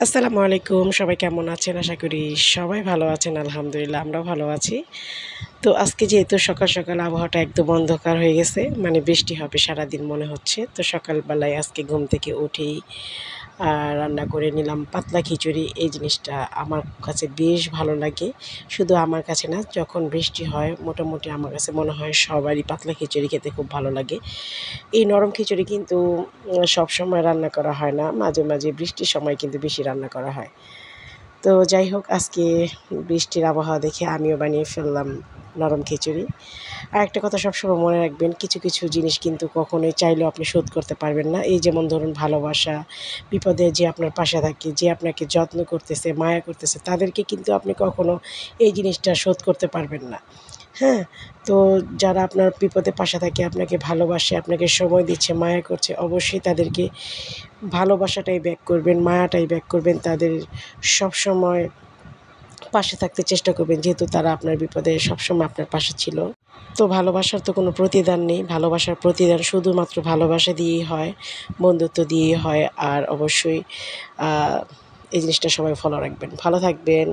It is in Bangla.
আসসালামু আলাইকুম। সবাই কেমন আছেন? আশা করি সবাই ভালো আছেন। আলহামদুলিল্লাহ আমরাও ভালো আছি। তো আজকে যেহেতু সকাল, সকাল আবহাওয়াটা একদম অন্ধকার হয়ে গেছে, মানে বৃষ্টি হবে সারাদিন মনে হচ্ছে। তো সকালবেলায় আজকে ঘুম থেকে উঠেই রান্না করে নিলাম পাতলা খিচুড়ি। এই জিনিসটা আমার কাছে বেশ ভালো লাগে। শুধু আমার কাছে না, যখন বৃষ্টি হয় মোটামুটি আমার কাছে মনে হয় সবারই পাতলা খিচুড়ি খেতে খুব ভালো লাগে। এই নরম খিচুড়ি কিন্তু সবসময় রান্না করা হয় না। মাঝে, মাঝে বৃষ্টির সময় কিন্তু বেশি রান্না করা হয়। তো যাই হোক, আজকে বৃষ্টির আবহাওয়া দেখে আমিও বানিয়ে ফেললাম নরম খিচুড়ি। আরেকটা কথা সবসময় মনে রাখবেন, কিছু, কিছু জিনিস কিন্তু কখনোই চাইলেও আপনি শোধ করতে পারবেন না। এই যেমন ধরুন ভালোবাসা, বিপদে যে আপনার পাশে থাকে, যে আপনাকে যত্ন করতেছে, মায়া করতেছে, তাদেরকে কিন্তু আপনি কখনো এই জিনিসটা শোধ করতে পারবেন না। হ্যাঁ? তো যারা আপনার বিপদে পাশে থাকে, আপনাকে ভালোবাসে, আপনাকে সময় দিচ্ছে, মায়া করছে, অবশ্যই তাদেরকে ভালোবাসাটাই ব্যাক করবেন, মায়াটাই ব্যাক করবেন। তাদের সবসময় পাশে থাকতে চেষ্টা করবেন, যেহেতু তারা আপনার বিপদে সবসময় আপনার পাশে ছিল। তো ভালোবাসার তো কোনো প্রতিদান নেই। ভালোবাসার প্রতিদান শুধুমাত্র ভালোবাসা দিয়েই হয়, বন্ধুত্ব দিয়েই হয়। আর অবশ্যই আ এই জিনিসটা সবাই ফলো রাখবেন। ভালো থাকবেন।